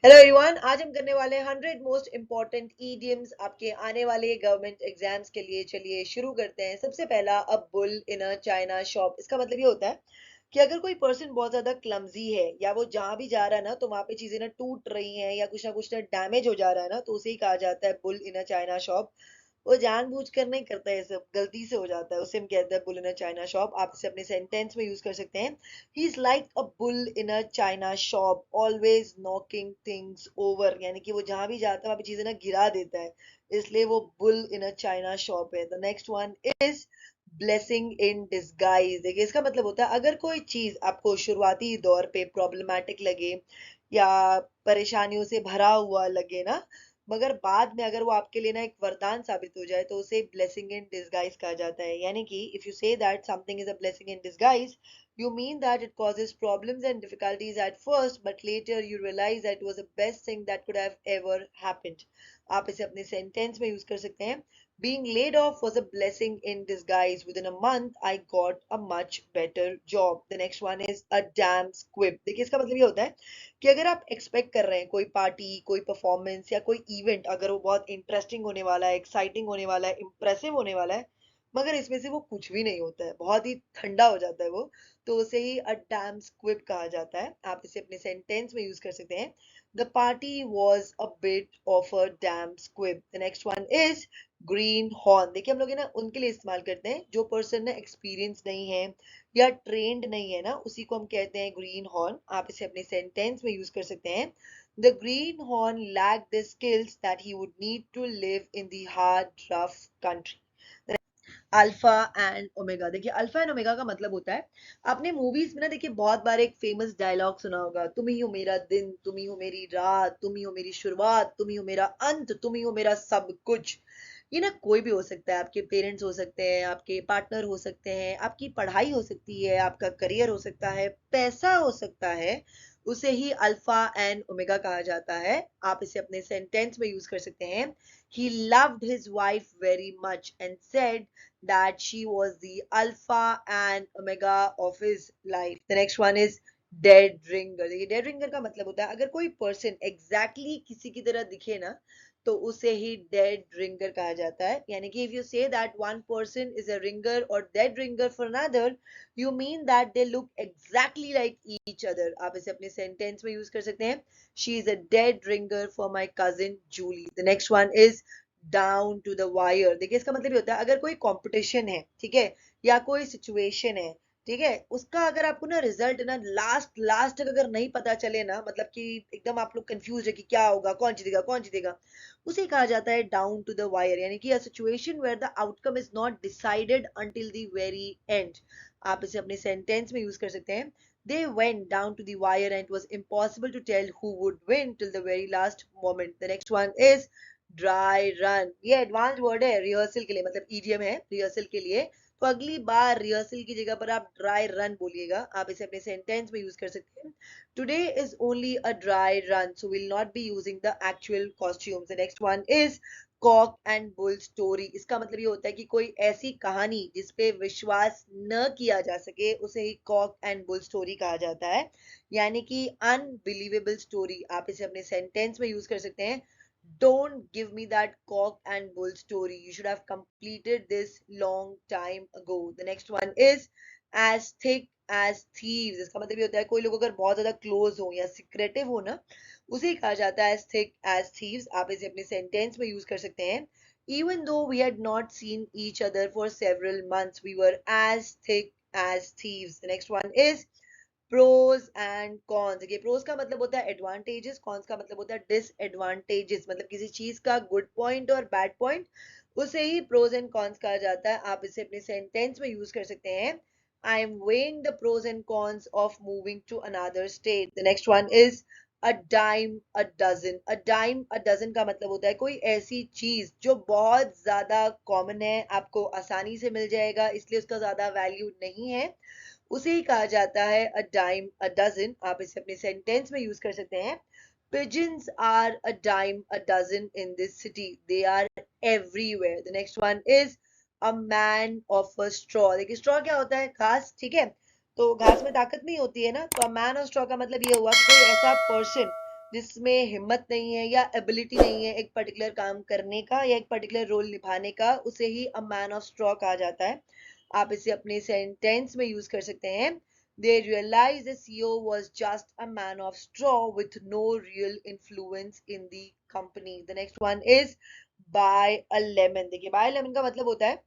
Hello everyone, आज हम करने वाले हैं 100 मोस्ट इंपॉर्टेंट ईडियम्स आपके आने वाले गवर्नमेंट एग्जाम्स के लिए। चलिए शुरू करते हैं। सबसे पहला, a bull in a China shop. इसका मतलब ये होता है कि अगर कोई पर्सन बहुत ज्यादा क्लमजी है या वो जहां भी जा रहा है ना तो वहां पे चीजें ना टूट रही हैं या कुछ ना डैमेज हो जा रहा है ना, तो उसे ही कहा जाता है bull in a China shop. वो जानबूझकर नहीं करता है, सब गलती से हो जाता है, उसे हम कहते हैं bull in a China shop. आप इसे अपने सेंटेंस में यूज कर सकते हैं। He is like a bull in a China shop, always knocking things over. यानी कि वो जहां भी जाता है वहां पे चीजें ना गिरा देता है, इसलिए वो bull in a China shop है। The next one is blessing in disguise. देखिए इसका मतलब होता है अगर कोई चीज आपको शुरुआती दौर पे प्रॉब्लमैटिक लगे या परेशानियों से भरा हुआ लगे ना, मगर बाद में अगर वो आपके लिए ना एक वरदान साबित हो जाए तो उसे ब्लेसिंग इन डिसगाइज कहा जाता है। यानी कि if you say that something is a blessing in disguise, you mean that it causes problems and difficulties at first, but later you realize that it was the best thing that could have ever happened. आप इसे अपने sentence में use कर सकते हैं। Being laid off was a blessing in disguise. Within a month, I got a much better job. The next one is a damn squib. देखिए इसका मतलब ये होता है कि अगर आप एक्सपेक्ट कर रहे हैं कोई पार्टी, कोई परफॉर्मेंस या कोई इवेंट, अगर वो बहुत इंटरेस्टिंग होने वाला है, एक्साइटिंग होने वाला है, इंप्रेसिव होने वाला है, मगर इसमें से वो कुछ भी नहीं होता है, बहुत ही ठंडा हो जाता है वो, तो उसे ही अ डैम स्क्विब कहा जाता है। आप इसे अपने सेंटेंस में यूज कर सकते हैं। The party was a bit of a dam squib. The next one is green horn. देखिए हम लोग है ना उनके लिए इस्तेमाल करते हैं जो पर्सन ना एक्सपीरियंस नहीं है या ट्रेंड नहीं है ना, उसी को हम कहते हैं ग्रीन हॉर्न। आप इसे अपने सेंटेंस में यूज कर सकते हैं। The greenhorn lack the skills that he would need to live in the hard rough country. Alpha and omega. देखिए अल्फा एंड ओमेगा का मतलब होता है, आपने मूवीज में ना देखिए बहुत बार एक फेमस डायलॉग सुना होगा, तुम ही हो मेरा दिन, तुम ही हो मेरी रात, तुम ही हो मेरी शुरुआत, तुम ही हो मेरा अंत, तुम ही हो मेरा सब कुछ। ये ना कोई भी हो सकता है, आपके पेरेंट्स हो सकते हैं, आपके पार्टनर हो सकते हैं, आपकी पढ़ाई हो सकती है, आपका करियर हो सकता है, पैसा हो सकता है। उसे ही अल्फा एंड ओमेगा कहा जाता है। आप इसे अपने सेंटेंस में यूज कर सकते हैं। He loved his wife very much and said that she was the alpha and omega of his life. The next one is dead ringer. देखिए डेड रिंगर का मतलब होता है अगर कोई पर्सन एग्जैक्टली किसी की तरह दिखे ना, तो उसे ही डेड रिंगर कहा जाता है। यानी कि if you say that one person is a ringer और dead ringer for another, you mean that they look exactly like each other. आप इसे अपने सेंटेंस में यूज कर सकते हैं। She is a dead ringer for my cousin Julie. The next one is down to the wire. देखिए इसका मतलब ये होता है अगर कोई कंपटीशन है, ठीक है, या कोई सिचुएशन है, ठीक है, उसका अगर आपको ना रिजल्ट ना लास्ट लास्ट तक अगर नहीं पता चले ना, मतलब कि एकदम आप लोग कंफ्यूज है कि क्या होगा, कौन जीतेगा कौन जीतेगा, उसे कहा जाता है डाउन टू द वायर। यानी कि a situation where the outcome is not decided until the very end. आप इसे अपने सेंटेंस में यूज कर सकते हैं। They went down to the wire and it was impossible to tell who would win till the very last moment. The next one is dry run. ये advance word है rehearsal के लिए, मतलब EDM है rehearsal के लिए। तो अगली बार रिहर्सल की जगह पर आप ड्राई रन बोलिएगा। आप इसे अपने सेंटेंस में यूज कर सकते हैं। Today is only a dry run so will not be using the actual costumes. The next one is cock and bull story. इसका मतलब ये होता है कि कोई ऐसी कहानी जिसपे विश्वास न किया जा सके, उसे ही कॉक एंड बुल स्टोरी कहा जाता है। यानी कि अनबिलीवेबल स्टोरी। आप इसे अपने सेंटेंस में यूज कर सकते हैं। Don't give me that cock and bull story. You should have completed this long time ago. The next one is as thick as thieves. इसका मतलब ये होता है कोई लोग अगर बहुत ज्यादा क्लोज हो या सिक्रेटिव हो ना, उसे ही कहा जाता है as thick as thieves। आप इसे अपने सेंटेंस में यूज कर सकते हैं। Even though we had not seen each other for several months, we were as thick as thieves. The next one is pros and cons. देखिए प्रोज का मतलब होता है एडवांटेजेस, कॉन्स का मतलब होता है डिसएडवांटेजेस, मतलब किसी चीज का गुड पॉइंट और बैड पॉइंट, उसे ही प्रोज एंड कॉन्स कहा जाता है। आप इसे अपने सेंटेंस में यूज कर सकते हैं। I am weighing the pros and cons of moving to another state. The next one is a dime a dozen. A dime a dozen का मतलब होता है कोई ऐसी चीज जो बहुत ज्यादा कॉमन है, आपको आसानी से मिल जाएगा, इसलिए उसका ज्यादा वैल्यू नहीं है, उसे ही कहा जाता है अ डाइम अ डजन। आप इसे अपने सेंटेंस में यूज कर सकते हैं। Pigeons are a dime a dozen in this city. They are everywhere. The next one is a man of a straw. देखिए straw क्या होता है? घास, ठीक है। तो घास में ताकत नहीं होती है ना, तो a man of straw का मतलब ये हुआ कि कोई ऐसा पर्सन जिसमें हिम्मत नहीं है या एबिलिटी नहीं है एक पर्टिकुलर काम करने का या एक पर्टिकुलर रोल निभाने का, उसे ही अ मैन ऑफ स्ट्रॉ कहा जाता है। आप इसे अपने सेंटेंस में यूज कर सकते हैं। They realize the CEO was just a man of straw with no real influence in the company. The next one is buy a lemon. देखिए बाय लेमन का मतलब होता है,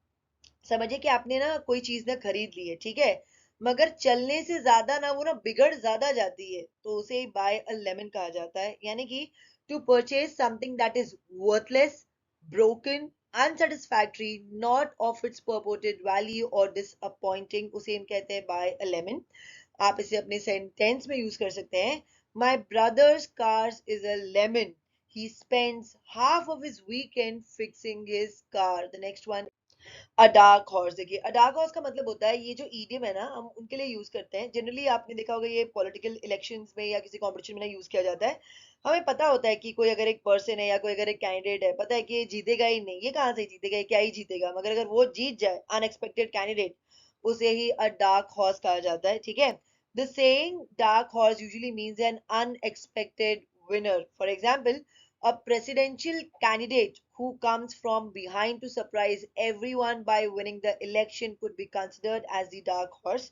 समझिए कि आपने ना कोई चीज ना खरीद ली है, ठीक है, मगर चलने से ज्यादा ना वो ना बिगड़ ज्यादा जाती है, तो उसे बाय अ लेमन कहा जाता है। यानी कि to purchase something that is worthless, broken, unsatisfactory, not of its purported value और डिसअपॉइंटिंग, उसे हम कहते हैं बाय अ लेमन। आप इसे अपने सेंटेंस में यूज कर सकते हैं। My brothers cars is a lemon, he spends half of his weekend fixing his car. The next one, a dark horse. देखिए अ डार्क हॉर्स का मतलब होता है, ये जो ईडियम है ना हम उनके लिए यूज करते हैं। जनरली आपने देखा होगा ये पॉलिटिकल इलेक्शंस में या किसी कॉम्पिटिशन में ना यूज किया जाता है। हमें पता होता है कि कोई अगर एक पर्सन है या कोई अगर एक कैंडिडेट है, पता है कि ये जीतेगा ही नहीं, ये कहाँ से जीतेगा, ये क्या ही जीतेगा, मगर अगर वो जीत जाए अनएक्सपेक्टेड कैंडिडेट, उसे ही अ डार्क हॉर्स कहा जाता है, ठीक है। The saying dark horse usually means N unexpected winner. For example, a presidential candidate who comes from behind to surprise everyone by winning the election could be considered as the dark horse.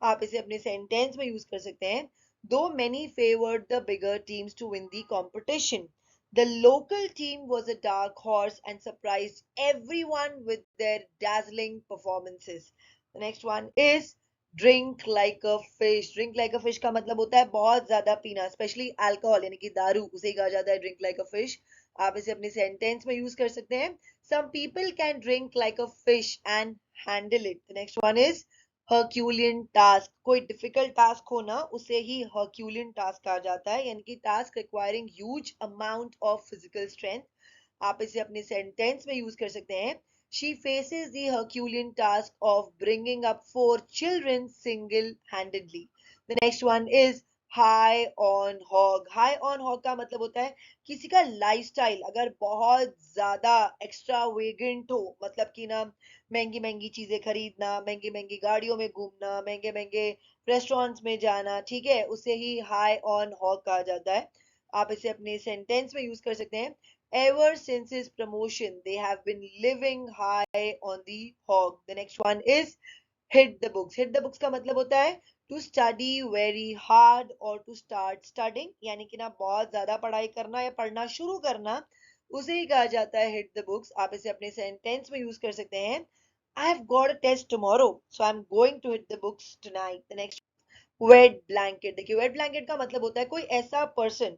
आप इसे अपने sentence में use कर सकते हैं। Though many favored the bigger teams to win the competition, the local team was a dark horse and surprised everyone with their dazzling performances. The next one is drink like a fish. Drink like a fish का मतलब होता है बहुत ज्यादा पीना, specially alcohol यानी कि दारू, उसे ही कहा जाता है ड्रिंक लाइक अ फिश। आप इसे अपने सेंटेंस में यूज कर सकते हैं। Some people can drink like a fish and handle it. The next one is herculean task. कोई डिफिकल्ट टास्क हो ना, उसे ही हर्क्यूलियन टास्क कहा जाता है, यानी कि task requiring huge amount of physical strength. आप इसे अपने सेंटेंस में यूज कर सकते हैं। She faces the Herculean task of bringing up 4 children single-handedly. The next one is high on hog. High on hog का मतलब होता है किसी का लाइफस्टाइल अगर बहुत ज्यादा एक्स्ट्रावेगेंट हो, मतलब कि ना महंगी महंगी चीजें खरीदना, महंगी महंगी गाड़ियों में घूमना, महंगे महंगे रेस्टोरेंट्स में जाना, ठीक है, उसे ही हाई ऑन हॉग कहा जाता है। आप इसे अपने सेंटेंस में यूज कर सकते हैं। Ever since his promotion, they have been living high on the hog. The next one is hit the books. Hit the books का मतलब होता है to study very hard or to start studying, यानी कि ना बहुत ज्यादा पढ़ाई करना या पढ़ना शुरू करना, उसे ही कहा जाता है hit the books। आप इसे अपने सेंटेंस में यूज कर सकते हैं। I have got a test tomorrow, so I'm going to hit the books tonight. The next, wait blanket. देखिए वेट ब्लैंकेट का मतलब होता है कोई ऐसा पर्सन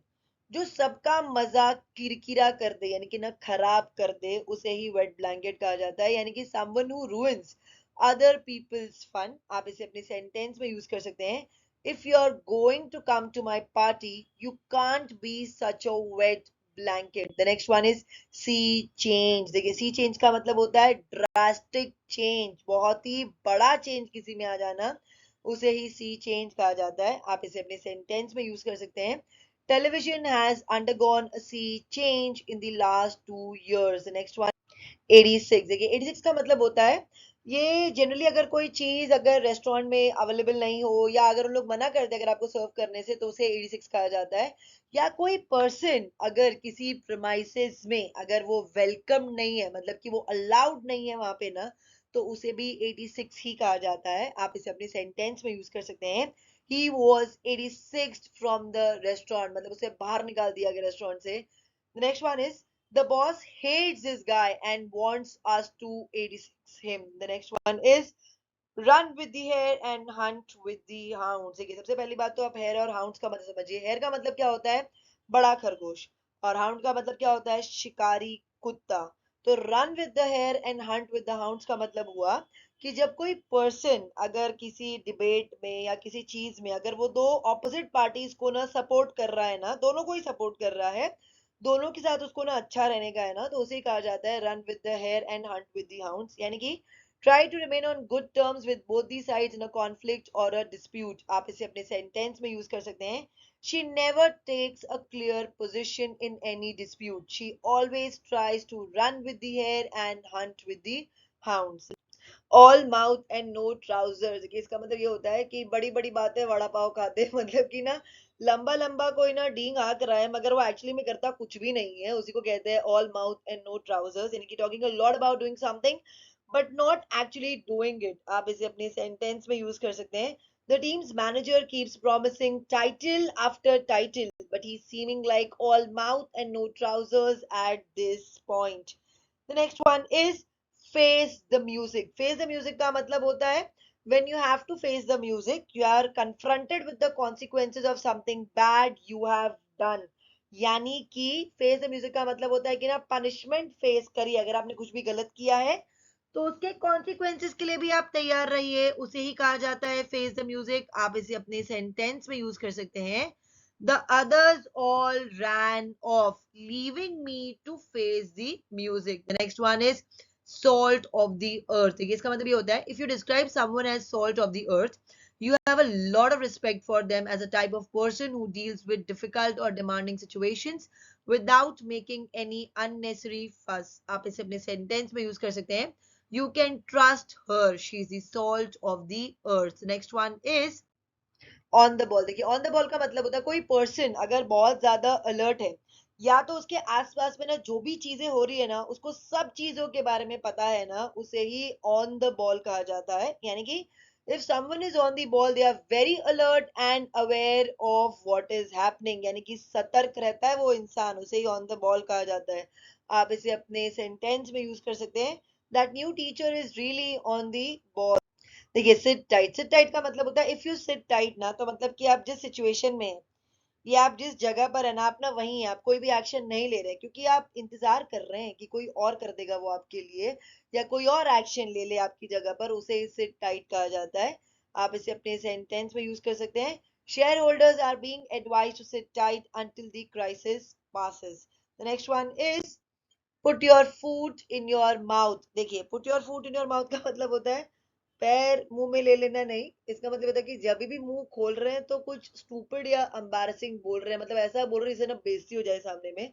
जो सबका मजाक किरकिरा कर दे, यानी कि ना खराब कर दे, उसे ही वेट ब्लैंकेट कहा जाता है, यानी कि someone who ruins other people's fun. आप इसे अपने सेंटेंस में यूज कर सकते हैं। If you are going to come to my party you can't be such a wet blanket. The next one is sea change. देखिए सी चेंज का मतलब होता है ड्रास्टिक चेंज, बहुत ही बड़ा चेंज किसी में आ जाना, उसे ही सी चेंज कहा जाता है। आप इसे अपने सेंटेंस में यूज कर सकते हैं। Television has undergone a sea change in the last 2 years। Next one 86। देखिए 86 का मतलब होता है, ये जनरली अगर कोई चीज अगर रेस्टोरेंट में अवेलेबल नहीं हो या अगर उन लोग मना कर दे अगर आपको सर्व करने से, तो उसे 86 कहा जाता है। या कोई पर्सन अगर किसी प्रीमाइसेस में अगर वो वेलकम नहीं है, मतलब कि वो अलाउड नहीं है वहां पे ना, तो उसे भी 86 ही कहा जाता है। आप इसे अपने सेंटेंस में यूज कर सकते हैं। He was 86 from the restaurant, मतलब उसे बाहर निकाल दिया गया रेस्टोरेंट से। Next one is the boss hates this guy and wants us to 86 him. The next one is run with the hare and hunt with the hounds। देखिए सबसे पहली बात तो आप हेयर और हाउंड्स का मतलब समझिए। हेयर का मतलब क्या होता है, बड़ा खरगोश, और हाउंड का मतलब क्या होता है, शिकारी कुत्ता। तो run with the hare and hunt with the hounds का मतलब हुआ कि जब कोई पर्सन अगर किसी डिबेट में या किसी चीज में अगर वो दो ऑपोजिट पार्टीज को ना सपोर्ट कर रहा है ना, दोनों को ही सपोर्ट कर रहा है, दोनों के साथ उसको ना अच्छा रहने का है ना, तो उसे कहा जाता है run with the hare and hunt with the hounds. यानी कि try to remain on good terms with both the sides in a conflict or a dispute। आप इसे अपने सेंटेंस में यूज कर सकते हैं। She never takes a clear position in any dispute. She always tries to run with the hare and hunt with the hounds। All mouth and no trousers, इसका मतलब ये होता है कि बड़ी बड़ी बातें वड़ा पाव खाते मतलब कि ना लंबा लंबा कोई ना डींग हाँक रहा है मगर वो एक्चुअली में करता कुछ भी नहीं है, उसी को कहते हैं all mouth and no trousers, यानी कि talking a lot about doing something but not actually doing it. आप इसे अपने सेंटेंस में यूज कर सकते हैं। The team's manager keeps promising title after title but he seeming like all mouth and no trousers at this point. The next one is face the music. Face the music का मतलब होता है when you have to face the music, you are confronted with the consequences of something bad you have done। यानी कि face the music का मतलब होता है कि ना पनिशमेंट फेस करिए, अगर आपने कुछ भी गलत किया है तो उसके कॉन्सिक्वेंसेस के लिए भी आप तैयार रहिए, उसे ही कहा जाता है फेस द म्यूजिक। आप इसे अपने सेंटेंस में यूज कर सकते हैं। The others all ran off leaving me to face the music. The next one is salt of the earth। देखिए इसका मतलब ये होता है if you describe someone as salt of the earth, you have a lot of respect for them as a type of person who deals with difficult or demanding situations without making any unnecessary fuss। आप इसे अपने sentence में use कर सकते हैं। You can trust her, she is the salt of the earth। next one is on the ball. देखिए on the ball का मतलब होता है कोई पर्सन अगर बहुत ज्यादा अलर्ट है या तो उसके आसपास में ना जो भी चीजें हो रही है ना उसको सब चीजों के बारे में पता है ना, उसे ही ऑन द बॉल कहा जाता है। यानी कि if someone is on the ball they are very alert and aware of what is happening, यानी कि सतर्क रहता है वो इंसान, उसे ही ऑन द बॉल कहा जाता है। आप इसे अपने सेंटेंस में यूज कर सकते हैं। That new teacher is really on the ball. देखिए सिट टाइट, सिट टाइट का मतलब होता है इफ यू सिट टाइट ना, तो मतलब कि आप जिस सिचुएशन में हैं या आप जिस जगह पर है ना आप ना वहीं हैं, आप कोई भी एक्शन नहीं ले रहे क्योंकि आप इंतजार कर रहे हैं कि कोई और कर देगा वो आपके लिए या कोई और एक्शन ले ले आपकी जगह पर, उसे सिट टाइट कहा जाता है। आप इसे अपने सेंटेंस में यूज कर सकते हैं। Share holders are being advised to sit tight until the crisis passes. The next one is put your foot in your mouth. देखिए put your foot in your mouth का मतलब होता है पैर मुंह में ले लेना नहीं। इसका मतलब होता है कि जब भी मुंह खोल रहे हैं तो कुछ स्टूपिड या एम्बैरसिंग बोल रहे हैं, मतलब ऐसा बोल रहे हैं जिससे ना बेइज्जती हो जाए सामने में,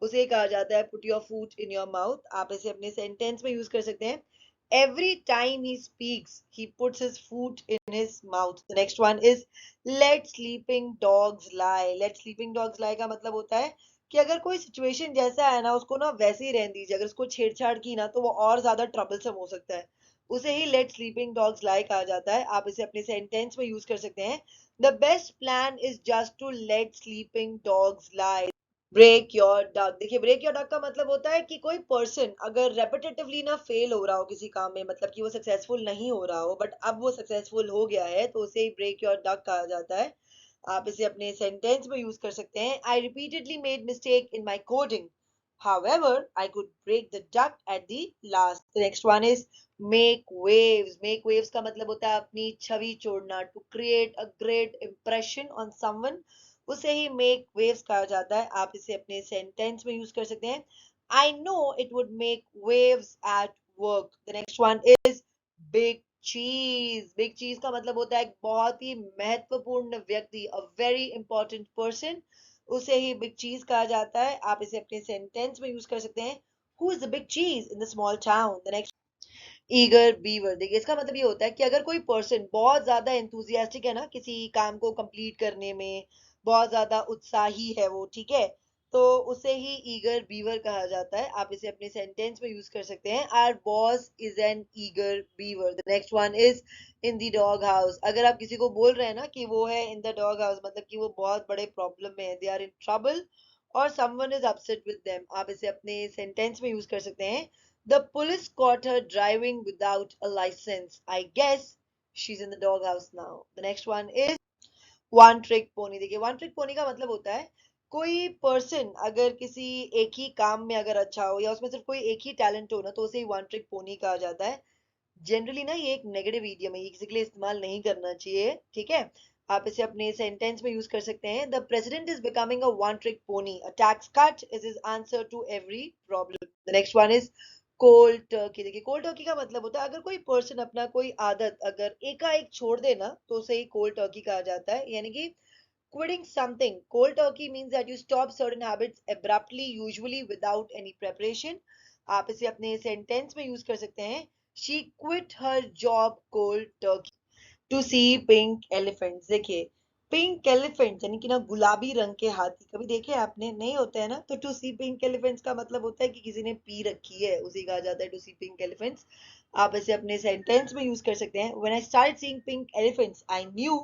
उसे कहा जाता है put your foot in your mouth. आप इसे अपने सेंटेंस में यूज कर सकते हैं। Every time he speaks he puts his foot in his mouth. The next one is let sleeping dogs lie. Let sleeping dogs lie का मतलब होता है कि अगर कोई सिचुएशन जैसा है ना उसको ना वैसे ही रहने दीजिए, अगर उसको छेड़छाड़ की ना तो वो और ज्यादा ट्रबलसम हो सकता है, उसे ही लेट स्लीपिंग डॉग्स लाई कहा जाता है। आप इसे अपने सेंटेंस में यूज कर सकते हैं। The best plan is just to let sleeping dogs lie. Break your duck. देखिए ब्रेक योर डक का मतलब होता है कि कोई पर्सन अगर रेपिटेटिवली ना फेल हो रहा हो किसी काम में, मतलब कि वो सक्सेसफुल नहीं हो रहा हो बट अब वो सक्सेसफुल हो गया है, तो उसे ही ब्रेक योर डक कहा जाता है। आप इसे अपने सेंटेंस में यूज कर सकते हैं। I repeatedly made mistake in my coding, however I could break the duck at the last। the next one is make waves। make waves का मतलब होता है अपनी छवि छोड़ना, to create a great impression on someone, उसे ही make waves कहा जाता है। आप इसे अपने सेंटेंस में यूज कर सकते हैं। I know it would make waves at work। the next one is big चीज। बिग चीज का मतलब होता है एक बहुत ही महत्वपूर्ण व्यक्ति, अ वेरी इंपॉर्टेंट पर्सन, उसे ही बिग चीज कहा जाता है। आप इसे अपने सेंटेंस में यूज कर सकते हैं। हु इज द बिग चीज in the small town. The next eager beaver. देखिए इसका मतलब ये होता है कि अगर कोई पर्सन बहुत ज्यादा एंथुजियास्टिक है ना किसी काम को कंप्लीट करने में, बहुत ज्यादा उत्साही है वो, ठीक है, तो उसे ही ईगर बीवर कहा जाता है। आप इसे अपने सेंटेंस में यूज कर सकते हैं। Our boss is an eager beaver. The next one is in the doghouse. अगर आप किसी को बोल रहे हैं ना कि वो है इन द डॉग हाउस, मतलब कि वो बहुत बड़े प्रॉब्लम में है, दे आर इन ट्रबल और someone is upset with them, आप इसे अपने सेंटेंस में यूज कर सकते हैं। The police caught her driving without a license. I guess she's in the doghouse now। The next one is one trick pony। देखिए one trick pony का मतलब होता है कोई पर्सन अगर किसी एक ही काम में अगर अच्छा हो या उसमें सिर्फ कोई एक ही टैलेंट हो ना, तो उसे वन ट्रिक पोनी कहा जाता है। जनरली ना ये एक नेगेटिव इडियम है, ये किसी के लिए इस्तेमाल नहीं करना चाहिए, ठीक है। आप इसे अपने सेंटेंस में यूज कर सकते हैं। The president is becoming a one trick pony, a tax cut is his answer to every problem. The next one is cold turkey. देखिए कोल्ड टर्की का मतलब होता है अगर कोई पर्सन अपना कोई आदत अगर एकाएक छोड़ दे ना, तो उसे ही कोल्ड टर्की कहा जाता है। यानी कि quitting something, cold turkey means that you stop certain habits abruptly, usually without any preparation। आप इसे अपने सेंटेंस में यूज कर सकते हैं। She quit her job cold turkey to see pink elephants। देखिए पिंक एलिफेंट यानी कि ना गुलाबी रंग के हाथी कभी देखे आपने? नहीं होते हैं ना। तो टू सी पिंक एलिफेंट्स का मतलब होता है कि किसी ने पी रखी है, उसी कहा जाता है टू सी पिंक एलिफेंट्स। आप इसे अपने सेंटेंस में यूज कर सकते हैं। When I started seeing pink elephants I knew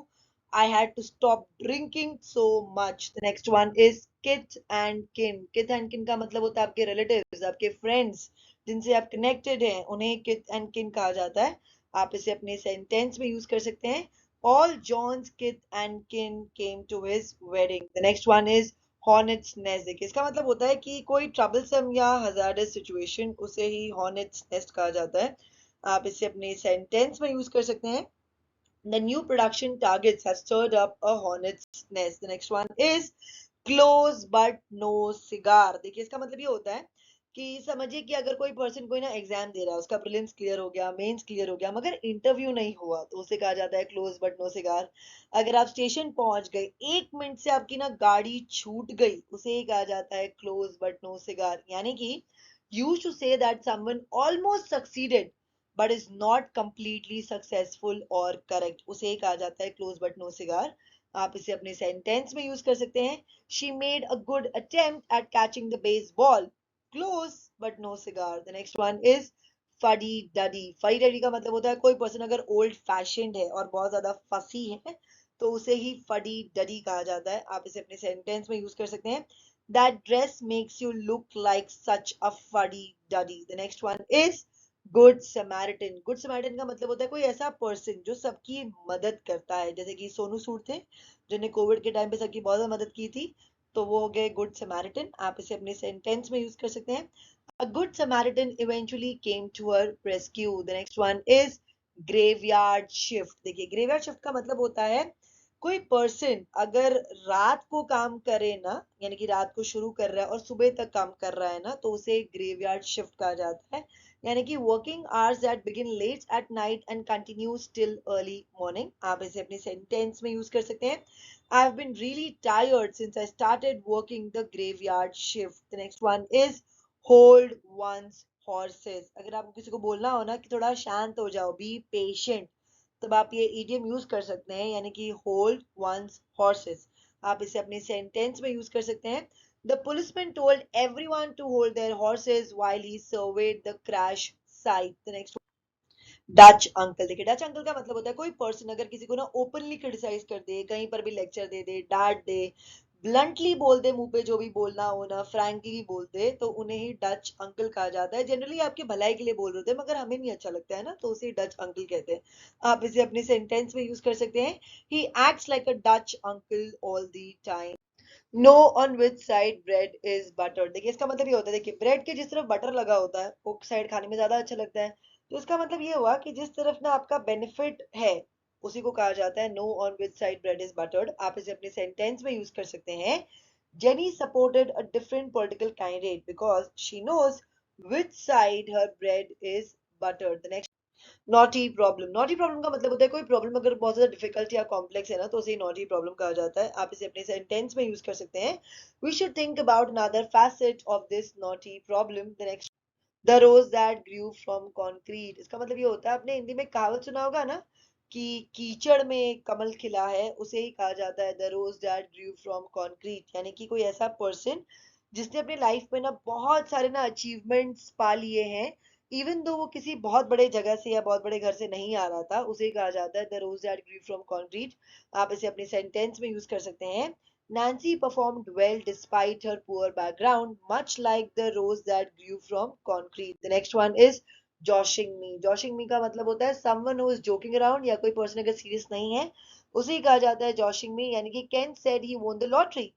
I had to stop drinking so much. The next one is kith and kin. Kith and किन का मतलब होता है आपके रिलेटिव्स, आपके फ्रेंड्स जिनसे आप कनेक्टेड हैं, उन्हें किथ एंड किन कहा जाता है। आप इसे अपने सेंटेंस में यूज कर सकते हैं। All John's kith and kin came to his wedding. The next one is hornet's nest। देखिए इसका मतलब होता है कि कोई troublesome या hazardous situation उसे ही hornet's nest कहा जाता है। आप इसे अपने सेंटेंस में यूज कर सकते हैं। The new production targets have stirred up a hornet's nest. The next one is close but no cigar। देखिए इसका मतलब ये होता है कि समझिए कि अगर कोई पर्सन कोई ना एग्जाम दे रहा है, उसका प्रीलिम्स क्लियर हो गया, मेंस क्लियर हो गया, मगर इंटरव्यू नहीं हुआ, तो उसे कहा जाता है क्लोज बट नो सिगार। अगर आप स्टेशन पहुंच गए, 1 मिनट से आपकी ना गाड़ी छूट गई, उसे ही कहा जाता है क्लोज बट नो सिगार। यानी कि use to say that someone almost succeeded but is not completely successful और करेक्ट, उसे ही कहा जाता है क्लोज बट नो सिगार। आप इसे अपने सेंटेंस में यूज कर सकते हैं। She made a good attempt at catching the baseball, close but no cigar. The next one is fuddy duddy. Fuddy duddy का मतलब होता है कोई पर्सन अगर ओल्ड फैशन्ड है और बहुत ज्यादा फसी है, तो उसे ही फडी डडी कहा जाता है। आप इसे अपने सेंटेंस में यूज कर सकते हैं। That dress makes you look like such a fuddy duddy. The next one is good Samaritan. Good Samaritan का मतलब होता है कोई ऐसा पर्सन जो सबकी मदद करता है, जैसे कि सोनू सूद थे जिन्हें कोविड के टाइम पे सबकी बहुत ज्यादा मदद की थी, तो वो हो गए गुड समैरिटन। आप इसे अपने सेंटेंस में यूज कर सकते हैं। A good Samaritan eventually came to her rescue. The next one is graveyard shift। देखिए ग्रेवयार्ड शिफ्ट का मतलब होता है कोई पर्सन अगर रात को काम करे ना, यानी कि रात को शुरू कर रहा है और सुबह तक काम कर रहा है ना, तो उसे ग्रेवयार्ड शिफ्ट कहा जाता है। यानी कि working hours that begin late at night and continues till early morning. आप इसे अपने सेंटेंस में यूज कर सकते हैं। I have been really tired since I started working the graveyard shift. The next one is hold one's horses. अगर आपको किसी को बोलना हो ना कि थोड़ा शांत हो जाओ, बी पेशेंट, तब आप ये इडियम यूज कर सकते हैं, यानी कि होल्ड वंस हॉर्सेस। आप इसे अपने सेंटेंस में यूज कर सकते हैं। The policeman told everyone to hold their horses while he surveyed the crash site. The next Dutch uncle. देखिए डच अंकल का मतलब होता है कोई पर्सन अगर किसी को ना ओपनली क्रिटिसाइज कर दे, कहीं पर भी लेक्चर दे दे, डांट दे, ब्लंटली बोल दे, मुंह पे जो भी बोलना हो ना फ्रैंकली बोल दे, तो उन्हें ही डच अंकल कहा जाता है। जनरली आपके भलाई के लिए बोल रहे होते हैं, मगर हमें नहीं अच्छा लगता है ना, तो उसे डच अंकल कहते हैं। आप इसे अपने सेंटेंस में यूज कर सकते हैं। He acts like a Dutch uncle all the time. No on which side bread is butter. देखिए इसका मतलब ये होता है, देखिए ब्रेड के जिस तरफ बटर लगा होता है वो साइड खाने में ज्यादा अच्छा लगता है। तो इसका मतलब ये हुआ कि जिस तरफ ना आपका बेनिफिट है, उसी को कहा जाता है know on which side bread is buttered. आप इसे अपने सेंटेंस में यूज कर सकते हैं। Jenny supported a different political candidate because she knows which side her bread is buttered. Naughty problem. Naughty problem का मतलब होता है कोई प्रॉब्लम अगर बहुत ज्यादा डिफिकल्ट या कॉम्प्लेक्स है ना, तो उसे नॉटी प्रॉब्लम कहा जाता है। आप इसे अपने सेंटेंस में यूज कर सकते हैं। We should think about another facet of this knotty problem. The next, the rose that grew from concrete. इसका मतलब ये होता है, आपने हिंदी में कहावत सुना होगा ना कि कीचड़ में कमल खिला है, उसे ही कहा जाता है the rose that grew from concrete. यानी कि कोई ऐसा पर्सन जिसने अपनी लाइफ में ना बहुत सारे ना अचीवमेंट्स पा लिए हैं, इवन दो वो किसी बहुत बड़े जगह से या बहुत बड़े घर से नहीं आ रहा था, उसे कहा जाता है the rose that grew from concrete. आप इसे अपने सेंटेंस में यूज कर सकते हैं। Nancy performed well despite her poor background, much like the rose that grew from concrete. The next one is joshing me। joshing me का मतलब होता है someone who is joking around, या कोई पर्सन अगर सीरियस नहीं है, उसे ही कहा जाता है joshing me। यानी कि Ken said he won the lottery,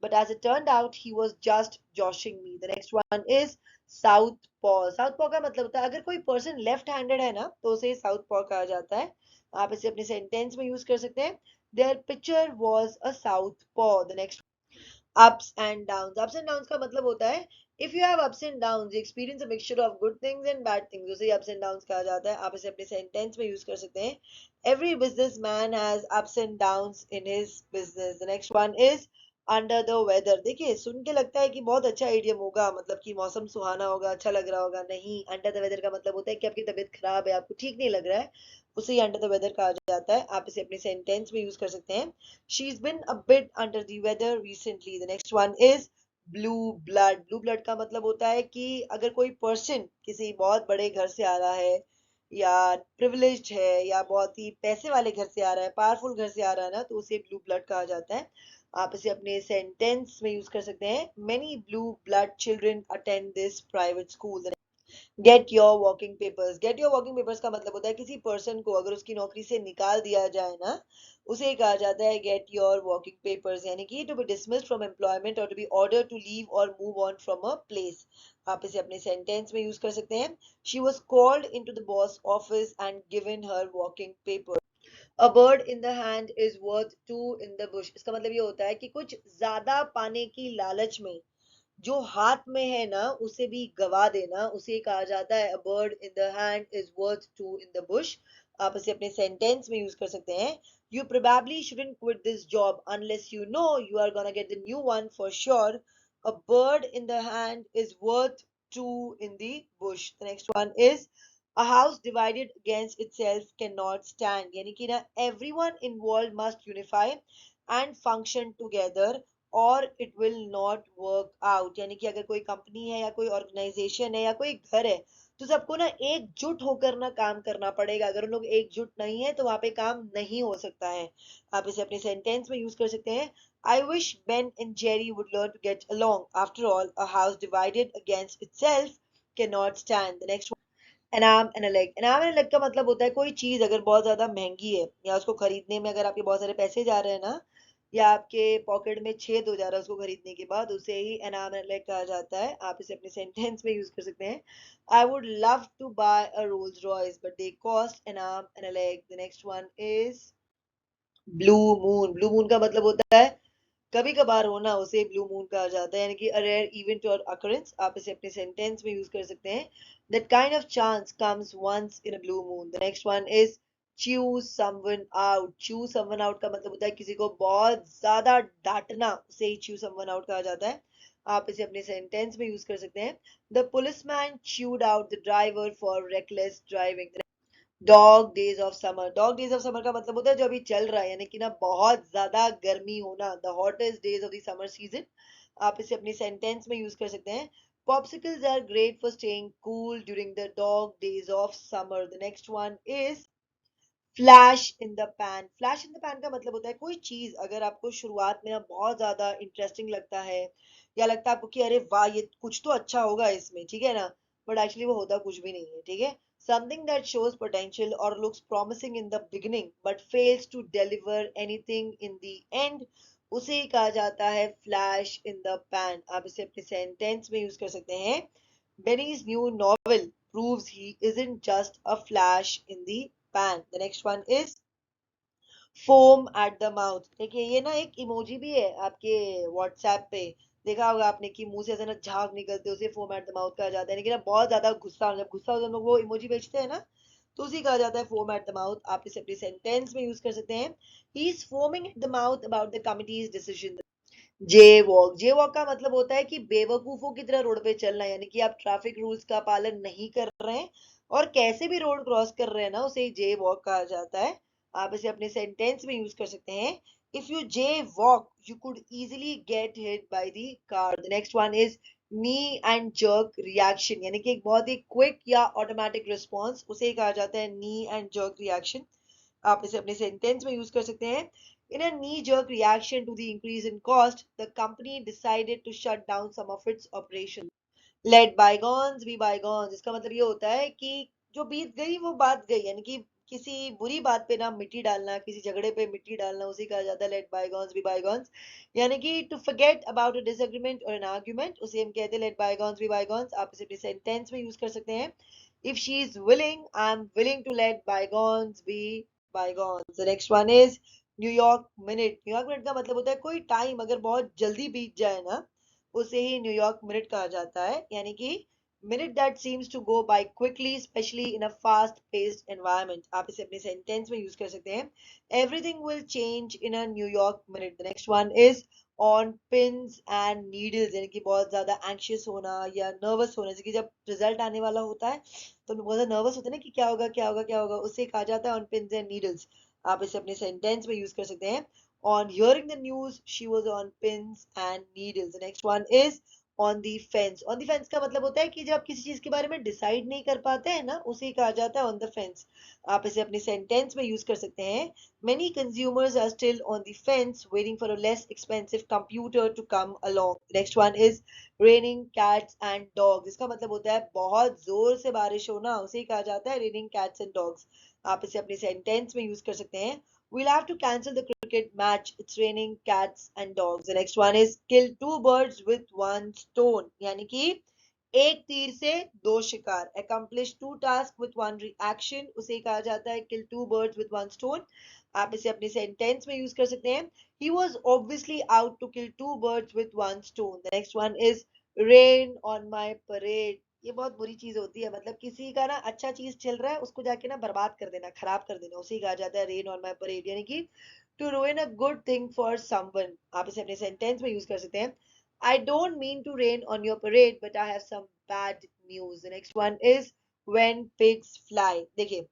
but as it turned out he was just joshing me। The next one is southpaw। southpaw का मतलब होता है अगर कोई पर्सन लेफ्ट हैंडेड है ना, तो उसे southpaw कहा जाता है। आप इसे अपने सेंटेंस में यूज कर सकते हैं। Their pitcher was a southpaw। The next, ups and downs। ups and downs का मतलब होता है if you have ups and downs you experience a mixture of good things and bad things, उसे ups and downs कहा जाता है। आप इसे अपने सेंटेंस में यूज कर सकते हैं। every businessman has ups and downs in his business। the next one is under the weather, देखिए सुन के लगता है कि बहुत अच्छा इडियम होगा, मतलब कि मौसम सुहाना होगा, अच्छा लग रहा होगा। नहीं, अंडर द वेदर का मतलब होता है कि आपकी तबीयत खराब है, आपको ठीक नहीं लग रहा है, उसे ही अंडर द वेदर कहा जाता है। आप इसे अपने सेंटेंस में यूज कर सकते हैं। She is been a bit under the weather recently. The next one is blue blood. Blue blood का मतलब होता है कि अगर कोई पर्सन किसी बहुत बड़े घर से आ रहा है, या प्रिविलेज्ड है, या बहुत ही पैसे वाले घर से आ रहा है, पावरफुल घर से आ रहा है ना, तो उसे ब्लू ब्लड कहा जाता है। आप इसे अपने सेंटेंस में यूज कर सकते हैं। Many blue blood children attend this private school. Get your working papers. Get your working papers का मतलब होता है किसी पर्सन को अगर उसकी नौकरी से निकाल दिया जाए ना, उसे कहा जाता है गेट योर वर्किंग पेपर्स, यानी कि to be dismissed from employment और to be order to leave और move on from a place. आप इसे अपने सेंटेंस में यूज कर सकते हैं। She was called into the boss office and given her working paper. A bird in the hand is worth two in the bush. इसका मतलब ये होता है कि कुछ ज्यादा पाने की लालच में जो हाथ में है ना उसे भी गवा देना, उसे कहा जाता है a bird in the hand is worth two in the bush. आप इसे अपने सेंटेंस में यूज कर सकते हैं। You probably shouldn't quit this job unless you know you are gonna get the new one for sure. A bird in the hand is worth two in the bush. The next one is a house divided against itself cannot stand, यानी कि ना everyone involved must unify and function together or it will not work out। यानी कि अगर कोई company है या कोई ऑर्गेनाइजेशन है या कोई घर है, तो सबको ना एकजुट होकर ना काम करना पड़ेगा। अगर उन लोग एकजुट नहीं है तो वहां पे काम नहीं हो सकता है। आप इसे अपने सेंटेंस में यूज कर सकते हैं। I wish Ben and Jerry would learn to get along after all a house divided against itself cannot stand। the next एनाम एनालेग। एनाम एनालेग का मतलब होता है कोई चीज अगर बहुत ज्यादा महंगी है, या उसको खरीदने में अगर आपके बहुत सारे पैसे जा रहे हैं ना, या आपके पॉकेट में छेद हो जा रहा है उसको खरीदने के बाद, उसे ही एनाम एनालेग कहा जाता है। आप इसे अपने सेंटेंस में यूज कर सकते हैं। I would love to buy a Rolls Royce but they cost एनाम and a leg. The next one is blue moon. Blue moon का मतलब होता है कभी कभार होना, उसे ब्लू मून कहा जाता है, यानी कि अ रेयर इवेंट और अकरेंस। आप इसे अपने सेंटेंस में यूज कर सकते हैं। That kind of chance comes once in a blue moon. The next one is choose someone out. Choose someone out का मतलब होता है किसी को बहुत ज्यादा डांटना, उसे ही चूज समवन आउट कहा जाता है। आप इसे अपने सेंटेंस में यूज कर सकते हैं। The policeman chewed out the driver for reckless driving। Dog days of summer. Dog days of summer का मतलब होता है जो अभी चल रहा है, यानी कि ना बहुत ज्यादा गर्मी होना, the hottest days of the summer season. आप इसे अपनी सेंटेंस में यूज कर सकते हैं। Popsicles are great for staying cool during the dog days of summer. The next one is flash in the pan. Flash in the pan का मतलब होता है कोई चीज अगर आपको शुरुआत में ना बहुत ज्यादा इंटरेस्टिंग लगता है, या लगता है आपको कि अरे वाह ये कुछ तो अच्छा होगा इसमें, ठीक है ना, बट एक्चुअली वो होता कुछ भी नहीं है, ठीक है। समथिंग दैट शोज पोटेंशियल और looks promising in the beginning but fails to deliver anything in the end, उसे ही कहा जाता है फ्लैश इन द पैन। आप इसे अपने सेंटेंस में यूज कर सकते हैं। Benny's new novel proves he isn't just a flash in the pan। The next one is foam at the mouth। देखिए ये ना एक इमोजी भी है आपके व्हाट्सएप पे, देखा होगा आपने कि मुंह से ऐसे ना झाग निकलते हैं, उसे फोम एट द माउथ कहा जाता है। लेकिन ना बहुत ज्यादा गुस्सा, जब गुस्सा होता है हम लोग वो इमोजी भेजते हैं ना, तो उसी कहा जाता है फोम एट द माउथ। आप इसे अपनी सेंटेंस में यूज कर सकते हैं। He is foaming at the mouth about the committees decision. J walk. J walk का मतलब होता है कि बेवकूफों की तरह रोड पे चलना, यानी कि आप ट्रैफिक रूल्स का पालन नहीं कर रहे हैं और कैसे भी रोड क्रॉस कर रहे हैं ना, उसे जे वॉक कहा जाता है। आप इसे अपने सेंटेंस में यूज कर सकते हैं। If you J walk you could easily get hit by the car. The next one is knee and jerk reaction, यानी कि एक बहुत ही क्विक या ऑटोमेटिक रिस्पॉन्स, उसे कहा जाता है नी एंड जर्क रिएक्शन। आप इसे अपने सेंटेंस में यूज कर सकते हैं। In a knee-jerk reaction to the increase in cost, the company decided to shut down some of its operations. Let bygones be bygones। इसका मतलब ये होता है कि जो बीत गई वो बात गई, यानी कि किसी बुरी बात पे ना मिट्टी डालना, किसी झगड़े पे मिट्टी डालना, उसे कहा जाता है let bygones be bygones। यानी कि to forget about a disagreement or an argument, उसे हम कहते हैं let bygones be bygones। आप इसे अपने सेंटेंस में यूज कर सकते हैं। If she is willing, I'm willing to let bygones be bygones। The next one is New York minute. New York minute का मतलब होता है कोई टाइम अगर बहुत जल्दी बीत जाए ना, उसे ही न्यूयॉर्क मिनट कहा जाता है, यानी कि minute that seems to go by quickly specially in a fast paced environment. आप इसे अपने सेंटेंस में यूज कर सकते हैं। Everything will change in a New York minute. The next one is on pins and needles, यानी कि बहुत ज्यादा एंशियस होना या नर्वस होना, जैसे कि जब रिजल्ट आने वाला होता है तो हम लोग बहुत ज्यादा नर्वस होते हैं ना कि क्या होगा क्या होगा क्या होगा, उससे कहा जाता है ऑन पिन्स एंड नीडल्स। आप इसे अपने सेंटेंस में यूज कर सकते हैं। On hearing the news she was on pins and needles. Next one is on the fence. On the fence का मतलब होता है कि जब आप किसी चीज के बारे में डिसाइड नहीं कर पाते हैं ना, उसे कहा जाता है ऑन द फेंस। आप इसे अपने सेंटेंस में यूज कर सकते हैं। Many consumers are still on the fence waiting for a less expensive computer to come along. Next one is raining cats and dogs. इसका मतलब होता है बहुत जोर से बारिश होना, उसे ही कहा जाता है raining cats and dogs. आप इसे अपने सेंटेंस में यूज कर सकते हैं। We'll have to cancel the cricket match. It's raining cats and dogs. The next one is kill two birds with one stone. यानी कि एक तीर से दो शिकार। Accomplish two tasks with one reaction. उसे कहा जाता है kill two birds with one stone. आप इसे अपने सेंटेंस में यूज कर सकते हैं। He was obviously out to kill two birds with one stone. The next one is rain on my parade. ये बहुत बुरी चीज होती है, मतलब किसी का ना अच्छा चीज चल रहा है उसको जाके ना बर्बाद कर देना, खराब कर देना, उसे ही कहा जाता है रेन ऑन माई परेड, यानी कि to ruin a good thing for someone. आप इसे अपने सेंटेंस में यूज कर सकते हैं। I don't mean to rain on your parade, but I have some bad news. The next one is when pigs fly. देखिए,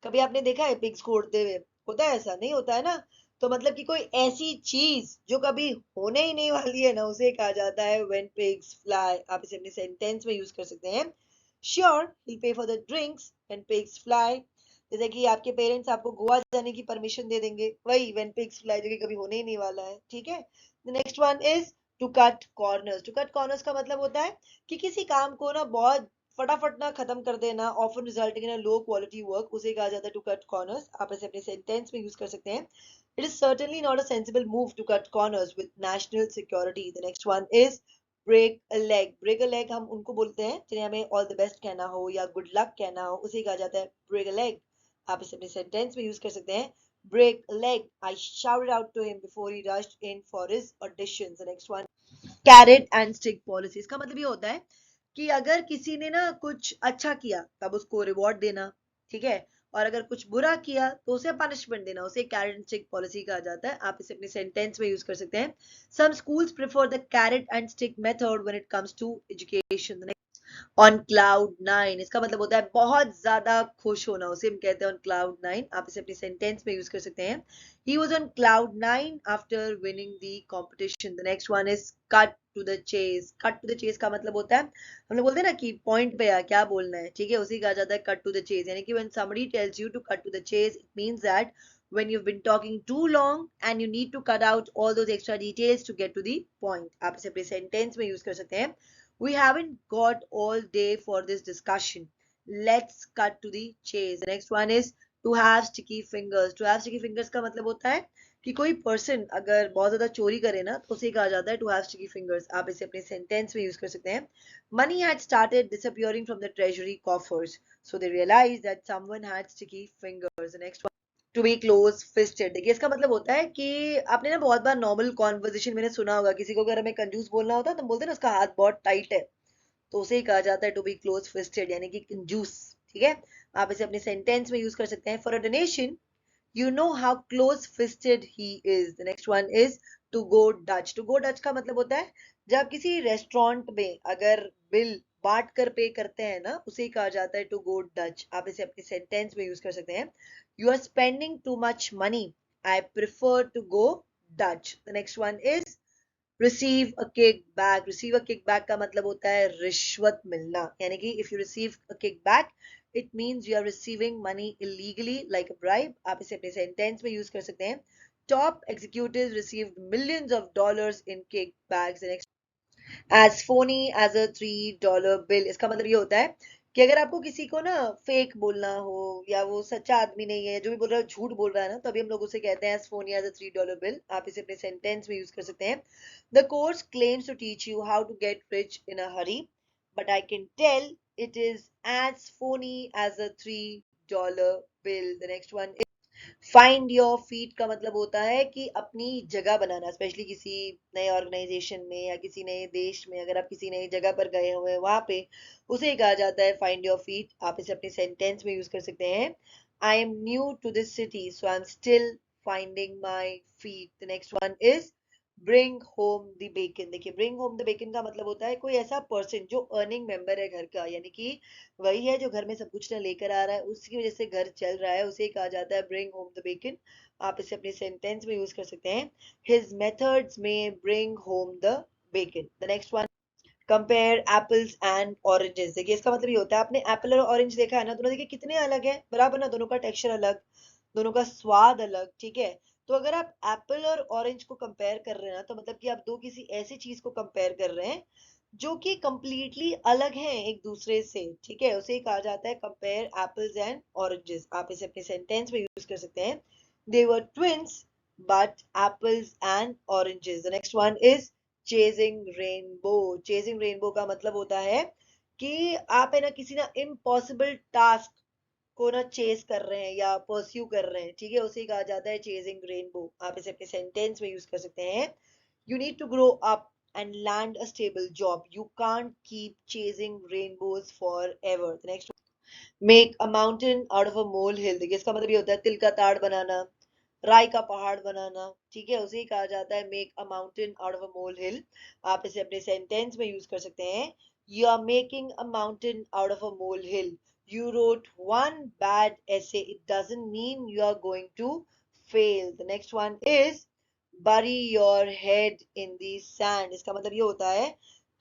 कभी आपने देखा है पिग्स को उड़ते हुए? होता है ऐसा? नहीं होता है ना। तो मतलब कि कोई ऐसी चीज जो कभी होने ही नहीं वाली है ना, उसे कहा जाता है when pigs fly. आप इसे अपने सेंटेंस में यूज कर सकते हैं। Sure, he'll pay for the drinks when pigs fly. जैसे कि आपके पेरेंट्स आपको गोवा जाने की परमिशन दे देंगे, वही when pigs fly जो कि कभी होने ही नहीं वाला है, ठीक है। Next one is to cut corners. To cut corners का मतलब होता है कि किसी काम को ना बहुत फटाफट ना खत्म कर देना, often resulting in low quality work, उसे कहा जाता है टू कट कॉर्नर्स। आप इसे अपने सेंटेंस में यूज कर सकते हैं। It is certainly not a sensible move to cut corners with national security. The next one is break a leg. Break a leg हम उनको बोलते हैं जिन्हें हमें ऑल द बेस्ट कहना हो या गुड लक कहना हो, उसे कहा जाता है ब्रेक अ लेग। आप इसे अपने सेंटेंस में यूज कर सकते हैं। Break a leg. I shouted out to him before he rushed in for his auditions. The next one, carrot and stick policy. इसका मतलब ये होता है कि अगर किसी ने ना कुछ अच्छा किया तब उसको रिवॉर्ड देना, ठीक है, और अगर कुछ बुरा किया तो उसे पनिशमेंट देना, उसे कैरेट एंड स्टिक पॉलिसी कहा जाता है। आप इसे अपने सेंटेंस में यूज कर सकते हैं। Some schools prefer the carrot and stick method when it comes to education. On cloud nine, इसका मतलब होता है बहुत ज्यादा खुश होना, उसे हम कहते हैं ऑन क्लाउड नाइन। आप इसे अपने सेंटेंस में यूज कर सकते हैं। He was on cloud nine after winning the competition. The next one is cut to the chase. Cut to the chase का मतलब होता है, हम लोग बोलते हैं ना कि पॉइंट पे आ क्या बोलना है, ठीक है, उसी कहा जाता है कट टू द चेस, यानी कि when somebody tells you to cut to the chase, it means that when you've been talking too long and you need to cut out all those extra details to get to the point. आप इसे अपने sentence में use कर सकते हैं। We haven't got all day for this discussion. Let's cut to the chase. The next one is to have sticky fingers. To have sticky fingers का मतलब होता है कि कोई पर्सन अगर बहुत ज्यादा चोरी करे ना तो उसे कहा जाता है to have sticky fingers. आप इसे अपने सेंटेंस में यूज कर सकते हैं। Money had started disappearing from the treasury coffers, so they realized that someone had sticky fingers. The next one, to be close fisted. देखिए, इसका मतलब होता है कि आपने ना बहुत बार नॉर्मल कॉन्वर्जेशन में सुना होगा, किसी को अगर हमें कंजूस बोलना होता है तो हम बोलते हैं ना उसका हाथ बहुत टाइट है, तो उसे ही कहा जाता है टू बी क्लोज फिस्टेड, यानी कि कंजूस, ठीक है। आप इसे अपने सेंटेंस में यूज कर सकते हैं। For a donation you know how close fisted he is. The next one is to go Dutch. To go Dutch का मतलब होता है जब किसी रेस्टोरेंट में अगर बिल बांट कर पे करते हैं ना, उसे कहा जाता है टू गो डच। आप इसे अपने सेंटेंस में यूज कर सकते हैं। You are spending too much money, I prefer to go Dutch. The next one is receive a kick back. Receive a kick back का मतलब होता है रिश्वत मिलना, यानी कि if you receive a kick back it means you are receiving money illegally like a bribe. आप इसे अपने सेंटेंस में यूज कर सकते हैं। Top executive received millions of dollars in kick backs as phony as a $3 bill. इसका मतलब ये होता है कि अगर आपको किसी को ना फेक बोलना हो या वो सच्चा आदमी नहीं है, जो भी बोल रहा है झूठ बोल रहा है ना, तभी हम लोग उसे कहते हैं as phony as a $3 bill. आप इसे अपने सेंटेंस में यूज कर सकते हैं। The course claims to teach you how to get rich in a hurry, but I can tell it is as phony as a $3 bill. The next one, find your feet का मतलब होता है कि अपनी जगह बनाना, स्पेशली किसी नए organisation में या किसी नए देश में अगर आप किसी नई जगह पर गए हुए हैं वहां पे, उसे कहा जाता है फाइंड योर फीट। आप इसे अपने सेंटेंस में यूज कर सकते हैं। I am new to this city so I am still finding my feet. The next one is bring home the bacon. देखिए ब्रिंग होम द बेकन का मतलब होता है कोई ऐसा पर्सन जो अर्निंग मेंबर है घर का, यानी कि वही है जो घर में सब कुछ ना लेकर आ रहा है, उसकी वजह से घर चल रहा है, उसे कहा जाता है ब्रिंग होम द बेकन। आप इसे अपने सेंटेंस में यूज कर सकते हैं, हिज मेथड्स में bring home the bacon. The next one, compare apples and oranges. देखिए इसका मतलब ये होता है, आपने एप्पल और ऑरेंज देखा है ना, दोनों देखिए कितने अलग है, बराबर ना, दोनों का टेक्सचर अलग, दोनों का स्वाद अलग, ठीक है। तो अगर आप एप्पल और ऑरेंज को कंपेयर कर रहे हैं ना, तो मतलब कि आप दो किसी ऐसी चीज को कंपेयर कर रहे हैं जो कि कंप्लीटली अलग है एक दूसरे से, ठीक है, उसे कहा जाता है कंपेयर एप्पल्स एंड ऑरेंजेस। आप इसे अपने सेंटेंस में यूज कर सकते हैं, they were twins but apples and oranges. The next one is chasing rainbow. Chasing rainbow का मतलब होता है कि आप है ना किसी ना इम्पॉसिबल टास्क को ना चेस कर रहे हैं या परस्यू कर रहे हैं, ठीक है, उसे कहा जाता है चेजिंग रेनबो। आप इसे अपने सेंटेंस में यूज कर सकते हैं, you need to grow up and land a stable job, you can't keep chasing rainbows forever. Next, make a mountain out of a molehill. देखिए इसका मतलब ये होता है तिल का ताड़ बनाना, राई का पहाड़ बनाना, ठीक है, उसे ही कहा जाता है make a mountain out of a molehill. आप इसे अपने सेंटेंस में यूज कर सकते हैं, you are making a mountain out of a molehill, you wrote one bad essay, it doesn't mean you are going to fail. The next one is bury your head in the sand. इसका मतलब ये होता है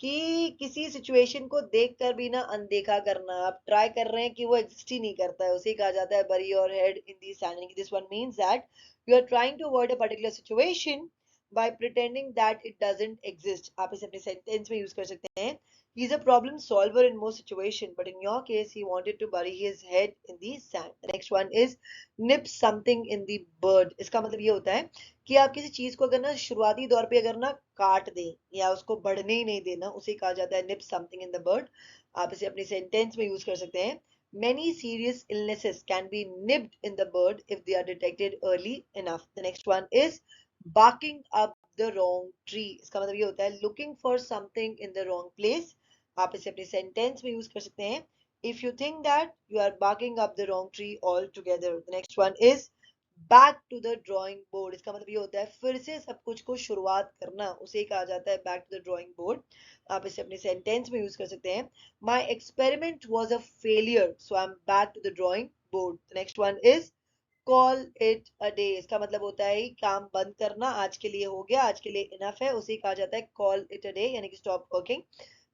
कि किसी situation को देखकर भी ना अनदेखा करना, आप ट्राई कर रहे हैं कि वो एग्जिस्ट ही नहीं करता है, उसे कहा जाता है bury your head in the sand। This one means that you are trying to avoid a particular situation by pretending that it doesn't exist। आप इसे अपने सेंटेंस में यूज कर सकते हैं, he's a problem solver in most situations, but in your case, he wanted to bury his head in the sand. The next one is nip something in the bud. इसका मतलब ये होता है कि आप किसी चीज को अगर ना शुरुआती दौर पे अगर ना काट दें या उसको बढ़ने ही नहीं देना, उसे कहा जाता है nip something in the bud। आप इसे अपनी सेंटेंस में यूज कर सकते हैं, many serious illnesses can be nipped in the bud if they are detected early enough। The next one is barking up the wrong tree। इसका मतलब ये होता है looking for something in the wrong place। आप इसे अपने sentence में use कर सकते हैं, if you think that you are barking up the wrong tree all together. The next one is back to the drawing board. इसका मतलब ये होता है फिर से सब कुछ को शुरुआत करना, उसे कहा जाता है back to the drawing board. आप इसे अपने सेंटेंस में यूज कर सकते हैं, my experiment was a failure so I am back to the drawing board. Next one is call it a day. इसका मतलब होता है काम बंद करना, आज के लिए हो गया, आज के लिए इनफ है, उसे कहा जाता है कॉल इट अ डे, यानी कि स्टॉप वर्किंग।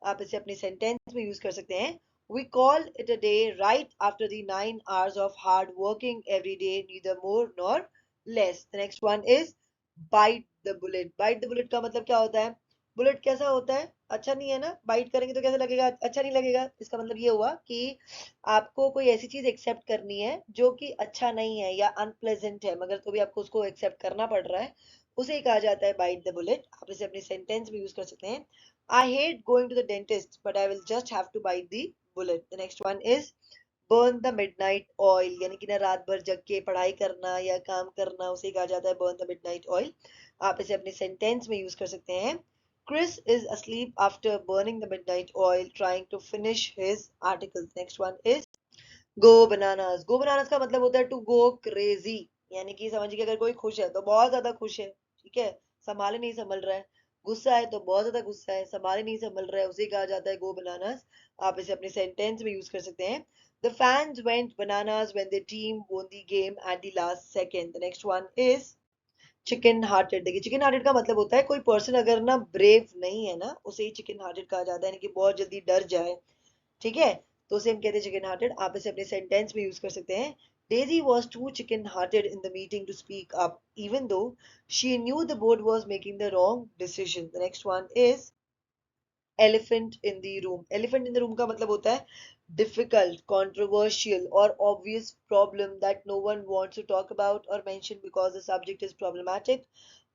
आप इसे अपनी सेंटेंस में यूज कर सकते हैं, we call it a day right after the 9 hours of hard working every day, neither more nor less। The next one is bite the bullet। bite the bullet का मतलब क्या होता है, बुलेट कैसा होता है, अच्छा नहीं है ना, बाइट करेंगे तो कैसा लगेगा, अच्छा नहीं लगेगा। इसका मतलब ये हुआ कि आपको कोई ऐसी चीज एक्सेप्ट करनी है जो कि अच्छा नहीं है या अनप्लेजेंट है, मगर तो भी आपको उसको एक्सेप्ट करना पड़ रहा है, उसे ही कहा जाता है बाइट द बुलेट। आप इसे अपनी सेंटेंस में यूज कर सकते हैं, I hate going to the dentist but I will just have to bite the bullet. The next one is burn the midnight oil, यानी कि ना रात भर जग के पढ़ाई करना या काम करना, उसे कहा जाता है बर्न द मिडनाइट ऑयल। आप इसे अपने सेंटेंस में यूज कर सकते हैं, Chris is asleep after burning the midnight oil trying to finish his article। Next one is go bananas. Go bananas का मतलब होता है टू गो क्रेजी, यानी कि समझिए अगर कोई खुश है तो बहुत ज्यादा खुश है, ठीक है, संभाले नहीं संभल रहा है, गुस्सा है तो बहुत ज्यादा गुस्सा है, संभाले नहीं संभल रहा है, उसे कहा जाता है गो बनानास। आप इसे अपने सेंटेंस में यूज कर सकते हैं, the fans went bananas when the team won the game at the last second। The next one is chicken hearted. देखिए चिकन हार्टेड का मतलब होता है कोई पर्सन अगर ना ब्रेव नहीं है ना, उसे ही चिकन हार्टेड कहा जाता है, यानी कि बहुत जल्दी डर जाए, ठीक है, तो उसे हम कहते हैं चिकन हार्टेड। आप इसे अपने सेंटेंस में यूज कर सकते हैं, Daisy was too chicken hearted in the meeting to speak up, even though she knew the board was making the wrong decision। The next one is elephant in the room। elephant in the room का मतलब होता है difficult, controversial or obvious problem that no one wants to talk about or mention because the subject is problematic,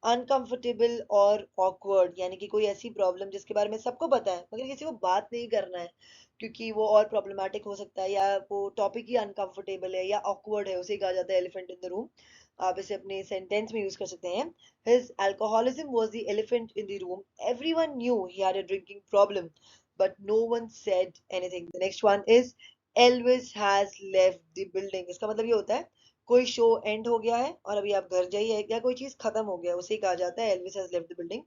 uncomfortable or awkward, यानी कि कोई ऐसी problem जिसके बारे में सबको पता है मगर किसी को बात नहीं करना है क्योंकि वो और प्रॉब्लमेटिक हो सकता है या वो टॉपिक ही अनकंफर्टेबल है या ऑकवर्ड है, उसे कहा जाता है एलिफेंट इन द रूम। आप इसे अपने सेंटेंस में यूज कर सकते हैं, his alcoholism was the elephant in the room, everyone knew he had a drinking problem but no one said anything। The next one is Elvis has left the building। इसका मतलब ये होता है कोई शो एंड हो गया है और अभी आप घर जाइए, या कोई चीज खत्म हो गया, उसे कहा जाता है Elvis has left the building.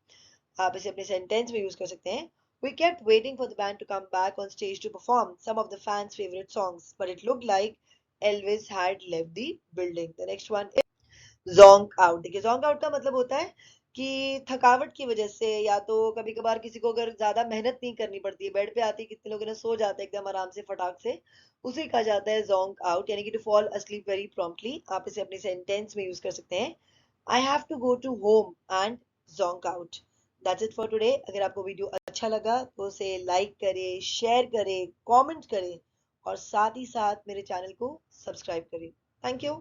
आप इसे अपने सेंटेंस में यूज कर सकते हैं। We kept waiting for the band to come back on stage to perform some of the fans' favorite songs, but it looked like Elvis had left the building. The next one is zonk out. देखिए zonk out का मतलब होता है कि थकावट की वजह से, या तो कभी कभार किसी को अगर ज्यादा मेहनत नहीं करनी पड़ती है, बेड पे आती है, कितने लोग ना सो जाते हैं एकदम आराम से फटाक से, उसे कहा जाता है zonk out, यानी कि to fall asleep very promptly। आप इसे अपने सेंटेंस में यूज कर सकते हैं। I have to go to home and zonk out. That's it for today. अगर आपको वीडियो अच्छा लगा तो उसे लाइक करें, शेयर करें, कमेंट करें और साथ ही साथ मेरे चैनल को सब्सक्राइब करें। Thank you.